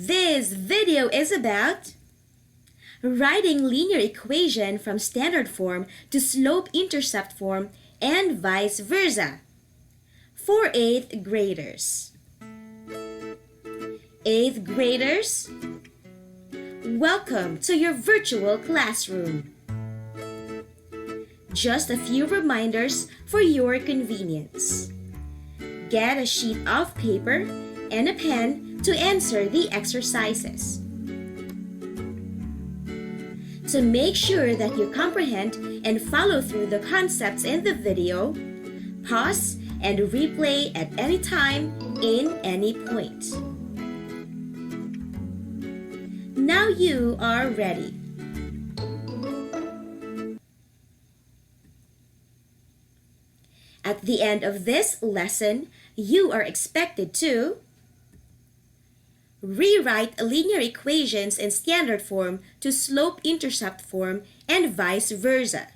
This video is about writing linear equation from standard form to slope-intercept form and vice versa for 8th graders. 8th graders, welcome to your virtual classroom. Just a few reminders for your convenience. Get a sheet of paper and a pen to answer the exercises. To make sure that you comprehend and follow through the concepts in the video, pause and replay at any time in any point. Now you are ready. At the end of this lesson, you are expected to rewrite linear equations in standard form to slope-intercept form and vice versa.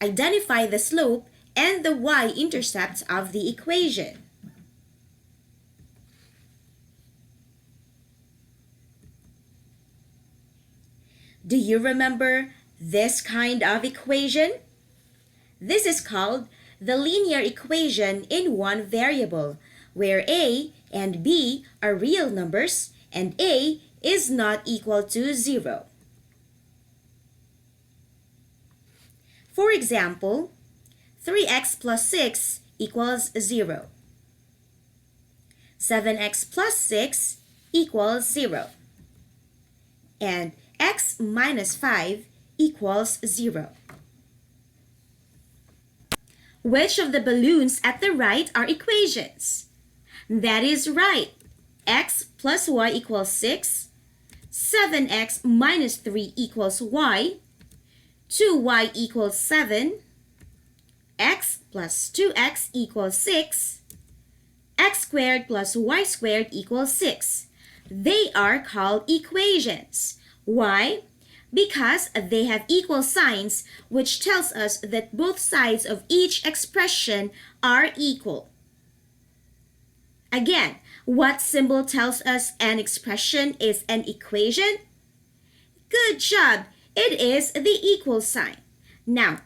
Identify the slope and the y-intercepts of the equation. Do you remember this kind of equation? This is called the linear equation in one variable, where a and b are real numbers and a is not equal to 0. For example, 3x plus 6 equals 0. 7x plus 6 equals 0. And x minus 5 equals 0. Which of the balloons at the right are equations? That is right. X plus y equals 6. 7x minus 3 equals y. 2y equals 7. X plus 2x equals 6. X squared plus y squared equals 6. They are called equations. Why? Because they have equal signs, which tells us that both sides of each expression are equal. Again, what symbol tells us an expression is an equation? Good job! It is the equal sign. Now,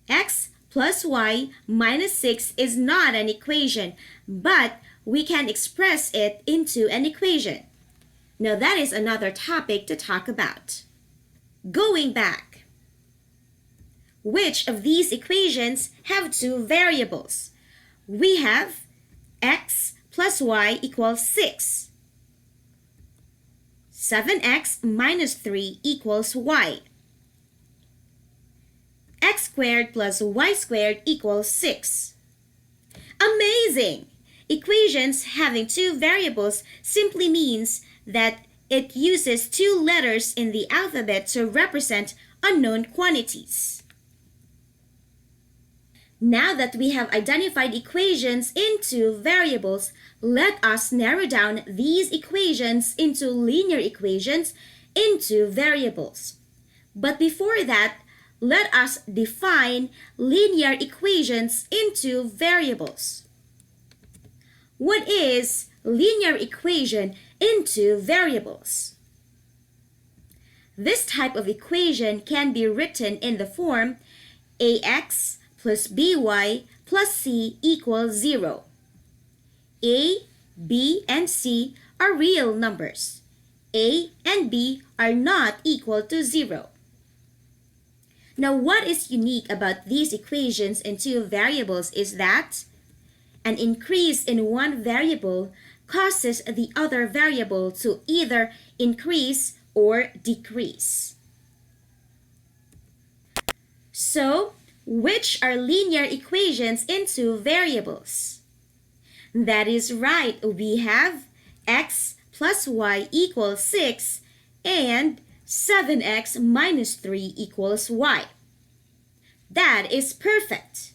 x plus y minus 6 is not an equation, but we can express it into an equation. Now, that is another topic to talk about. Going back, which of these equations have two variables? We have x plus y equals 6. 7x minus 3 equals y. X squared plus y squared equals 6. Amazing! Equations having two variables simply means that it uses two letters in the alphabet to represent unknown quantities. Now that we have identified equations into variables, let us narrow down these equations into linear equations into variables. But before that, let us define linear equations into variables. What is linear equation into variables? This type of equation can be written in the form ax plus by plus c equals 0. A, b, and c are real numbers. A and b are not equal to 0. Now, what is unique about these equations into variables is that an increase in one variable causes the other variable to either increase or decrease. So, which are linear equations into variables? That is right, we have x plus y equals 6 and 7x minus 3 equals y. That is perfect.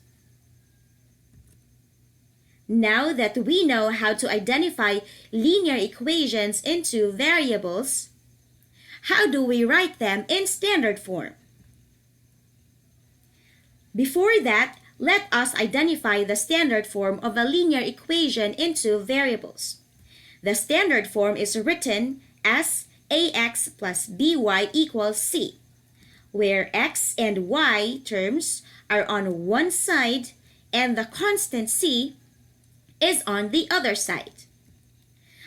Now that we know how to identify linear equations into variables, how do we write them in standard form? Before that, let us identify the standard form of a linear equation in two variables. The standard form is written as ax plus by equals c, where x and y terms are on one side and the constant c is on the other side.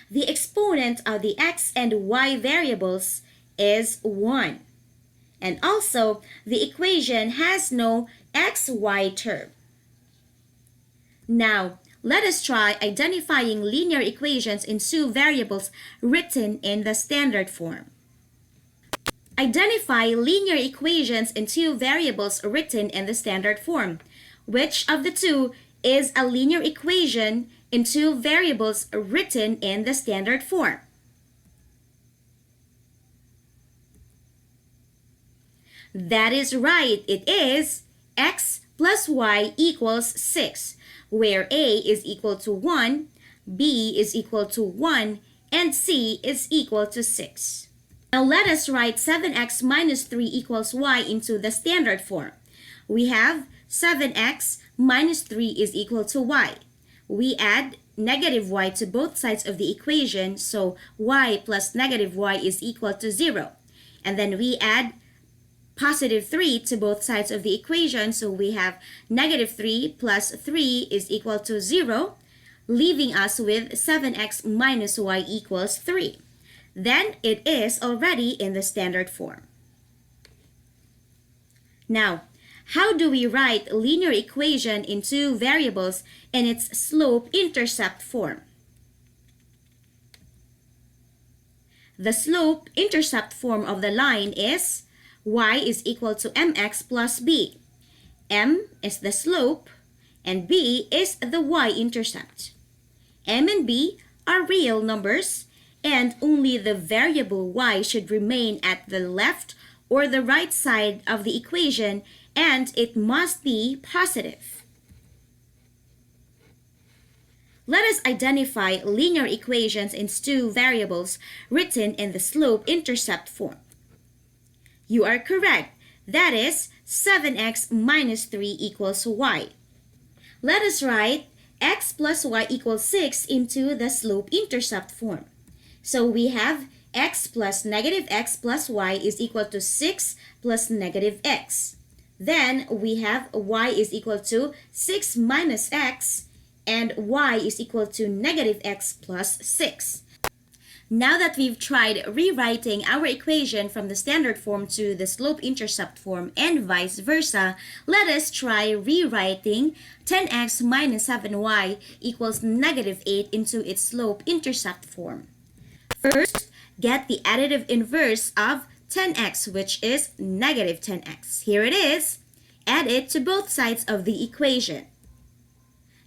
The exponent of the x and y variables is 1. And also, the equation has no xy term. Now, let us try identifying linear equations in two variables written in the standard form. Identify linear equations in two variables written in the standard form. Which of the two is a linear equation in two variables written in the standard form? That is right. It is x plus y equals 6, where a is equal to 1, b is equal to 1, and c is equal to 6. Now let us write 7x minus 3 equals y into the standard form. We have 7x minus 3 is equal to y. We add negative y to both sides of the equation, so y plus negative y is equal to 0. And then we add positive 3 to both sides of the equation, so we have negative 3 plus 3 is equal to 0, leaving us with 7x minus y equals 3. Then it is already in the standard form. Now, how do we write linear equation in two variables in its slope-intercept form? The slope-intercept form of the line is y is equal to mx plus b. M is the slope and b is the y-intercept. M and b are real numbers and only the variable y should remain at the left or the right side of the equation, and it must be positive. Let us identify linear equations in two variables written in the slope-intercept form. You are correct. That is 7x minus 3 equals y. Let us write x plus y equals 6 into the slope-intercept form. So we have x plus negative x plus y is equal to 6 plus negative x. Then we have y is equal to 6 minus x and y is equal to negative x plus 6. Now that we've tried rewriting our equation from the standard form to the slope-intercept form and vice versa, let us try rewriting 10x minus 7y equals negative 8 into its slope-intercept form. First, get the additive inverse of 10x, which is negative 10x. Here it is. Add it to both sides of the equation.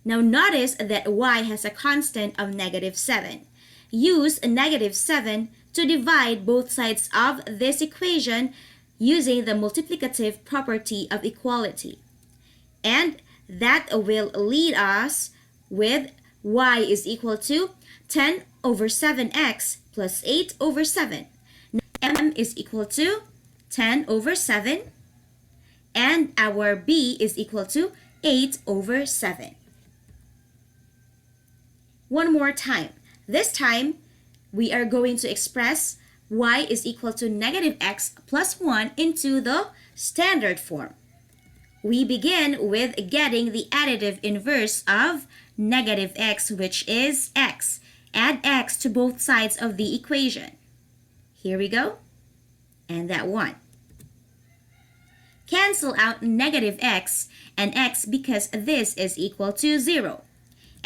Now notice that y has a constant of negative 7. Use negative 7 to divide both sides of this equation using the multiplicative property of equality. And that will lead us with y is equal to 10 over 7x plus 8 over 7. M is equal to 10 over 7 and our b is equal to 8 over 7. One more time. This time, we are going to express y is equal to negative x plus 1 into the standard form. We begin with getting the additive inverse of negative x, which is x. Add x to both sides of the equation. Here we go. And that 1. Cancel out negative x and x because this is equal to 0.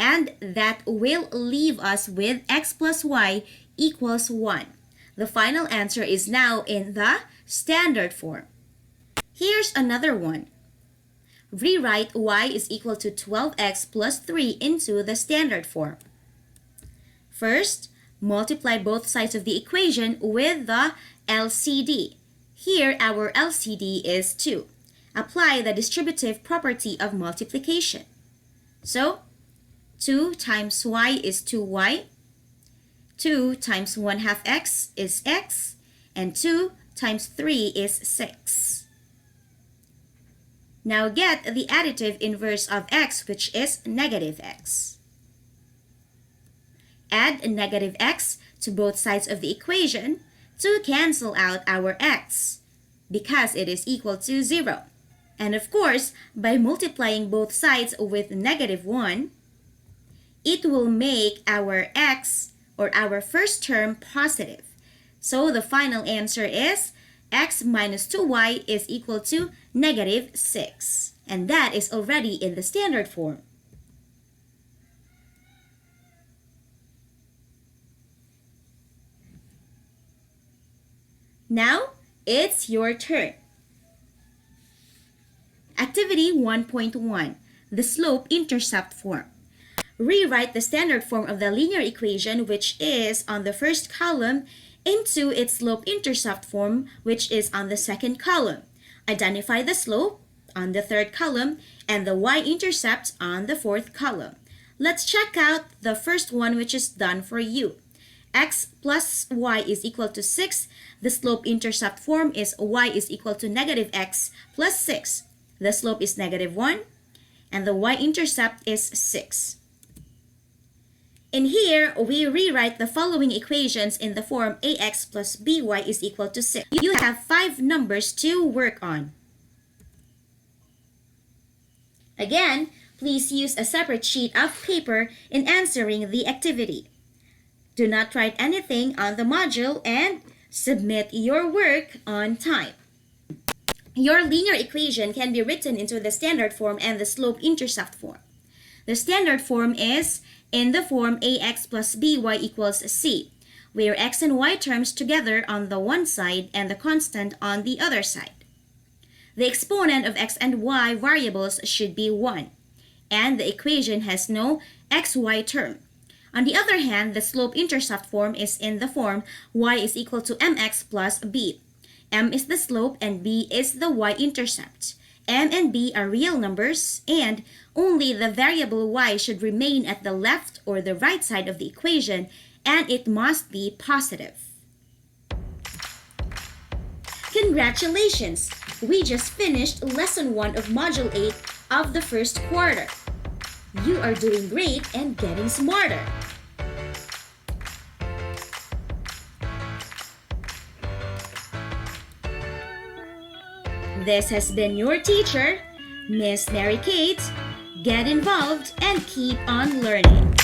And that will leave us with x plus y equals 1. The final answer is now in the standard form. Here's another one. Rewrite y is equal to 12x plus 3 into the standard form. First, multiply both sides of the equation with the LCD. Here, our LCD is 2. Apply the distributive property of multiplication. So, 2 times y is 2y. 2 times 1/2 x is x. And 2 times 3 is 6. Now get the additive inverse of x, which is negative x. Add negative x to both sides of the equation to cancel out our x, because it is equal to 0. And of course, by multiplying both sides with negative 1, it will make our x, or our first term, positive. So the final answer is x minus 2y is equal to negative 6. And that is already in the standard form. Now, it's your turn. Activity 1.1, the slope-intercept form. Rewrite the standard form of the linear equation, which is on the first column, into its slope-intercept form, which is on the second column. Identify the slope on the third column and the y-intercept on the fourth column. Let's check out the first one, which is done for you. X plus y is equal to 6. The slope-intercept form is y is equal to negative x plus 6. The slope is negative 1, and the y-intercept is 6. In here, we rewrite the following equations in the form ax plus by is equal to 6. You have 5 numbers to work on. Again, please use a separate sheet of paper in answering the activity. Do not write anything on the module and submit your work on time. Your linear equation can be written into the standard form and the slope-intercept form. The standard form is in the form ax plus by equals c, where x and y terms together on the one side and the constant on the other side. The exponent of x and y variables should be 1, and the equation has no xy term. On the other hand, the slope-intercept form is in the form y is equal to mx plus b. M is the slope and b is the y-intercept. M and b are real numbers, and only the variable y should remain at the left or the right side of the equation, and it must be positive. Congratulations! We just finished Lesson 1 of Module 8 of the first quarter. You are doing great and getting smarter. This has been your teacher, Miss Mary Kate. Get involved and keep on learning.